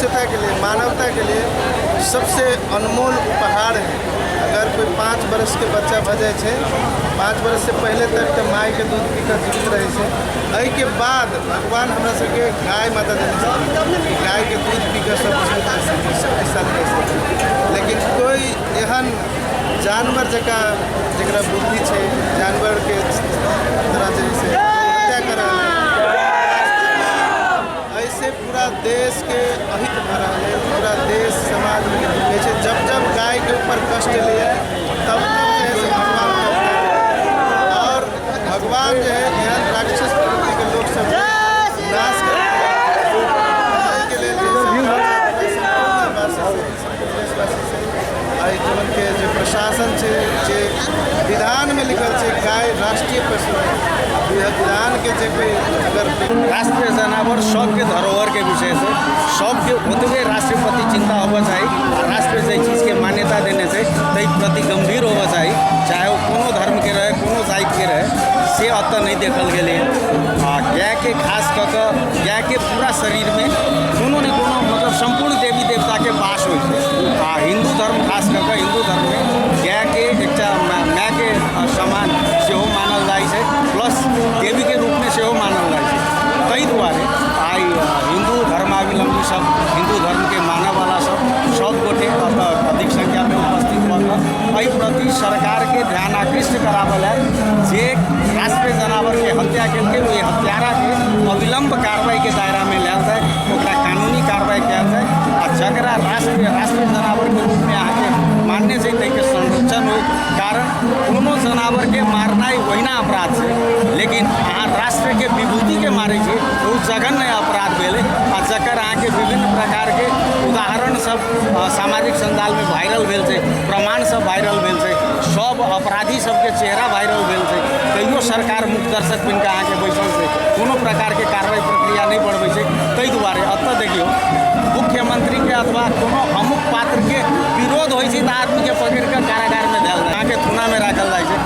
मनुष्यता के लिए, मानवता के लिए सबसे अनमोल उपहार है। अगर कोई 5 बरस के बच्चा भऽ जाइ छै, 5 बरस से पहले तक तऽ माय के दूध पी कऽ जीवित रहै छै। एहि के बाद भगवान हमरा सबके गाय माता देने छै, गाय के दूध पी कऽ सब जीवित रह सकै, शक्तिशाली रह सकै। लेकिन कोई एहन जानवर जकाँ जकरा बुद्धि छै, जानवर के तरह जे छै हत्या करल, ऐसे पूरा देश के अहित भरा है, पूरा देश समाज में दुखे छै। जब जब गाय के ऊपर कष्ट लिया तब तब जो है भगवान और भगवान जो है यहाँ राक्षस प्रवृत्ति के लोग सब नाश कर जीवन के जो प्रशासन है, जे विधान में लिखल है गाय राष्ट्रीय पशु है, विधान के जे कोई अगर राष्ट्रीय जनावर सबके धरोहर के विषय से सबके ओतबे राष्ट्रपति चिंता होबा चाहिए। राष्ट्र जे चीज के मान्यता देने से तै प्रति गंभीर होबा चाहिए, चाहे वो कोनो धर्म के रहे, कोनो जाति के रहे, से अत नहीं देखल गेले। गाय के खास कऽ गाय के पूरा शरीर में कोनो न कोनो मतलब संपूर्ण देवी देवता के वास होइ छै। हिंदू धर्म खास कऽ हिंदू धर्म में गाय के एकटा माय के समान सेहो मानल जाइ छै, प्लस देवी के रूप में सेहो मानल जाइ छै। ताहि दुआरे आई हिंदू धर्मावलंबी सब, हिंदू धर्म के मानय वाला सब गोटे अधिक संख्या में उपस्थित भऽ एहि प्रति सरकार के ध्यान आकृष्ट करावल है। जे राष्ट्रीय जनावर के हत्या केलकै ओहि हत्यारा के अविलंब कार्रवाई के दायरा में लायल जाए, ओकरा कानूनी कार्रवाई कयल जाए। आ जकरा राष्ट्रीय जनावर के रूप में अहाँके मानने छै ताहिके संरक्षण हो। कारण कोनो जनावर के मारनाइ ओहिना अपराध छै, लेकिन अहाँ राष्ट्र के विभूति के मारै छै ओ जघन्य अपराध भेलै। आ जकर अहाँके विभिन्न प्रकार के उदाहरण सब सामाजिक संजाल में वायरल भेल छै, प्रमाण सब वायरल भेल छै, सब अपराधी सबके चेहरा वायरल भेल छै, तैयो सरकार मुखदर्शक बनि कऽ अहाँके बैसल छै, कोनो प्रकार के कार्रवाई प्रक्रिया नहीं बढ़बै छै। ताहि दुआरे एतऽ देखियौ मुख्यमंत्री के अथवा कोनो अमुक पात्र के विरोध होइ छै तऽ आदमी के पकड़ कऽ कारागार में देल जाइ, अहाँके थुना में राखल जाइ छै।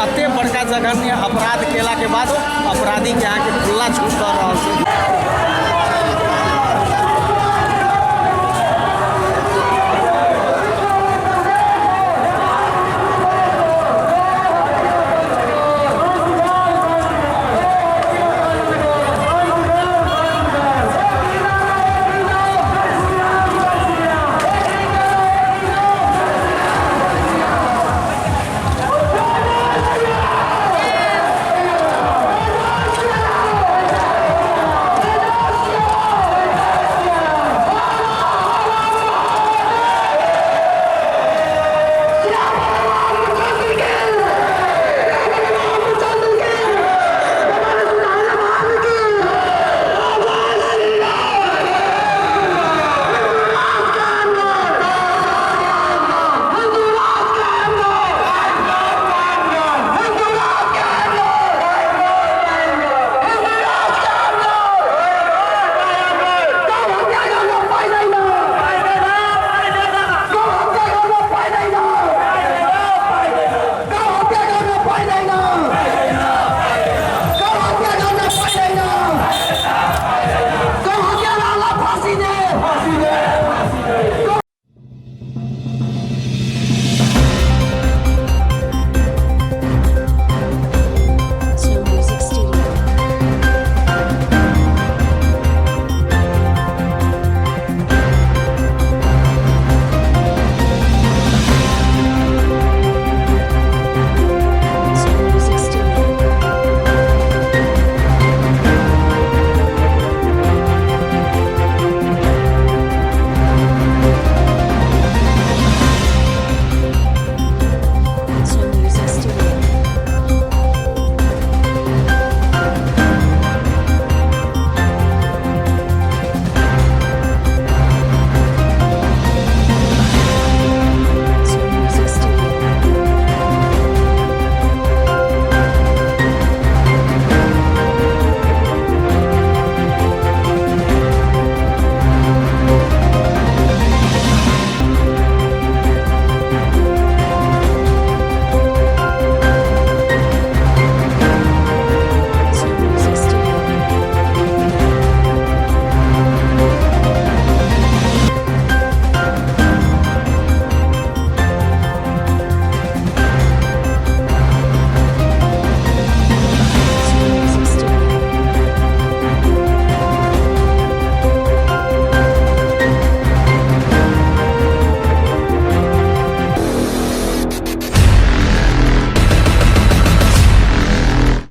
एते बड़का जघन्य अपराध केला के बाद अपराधी के अहाँके खुला छूट दऽ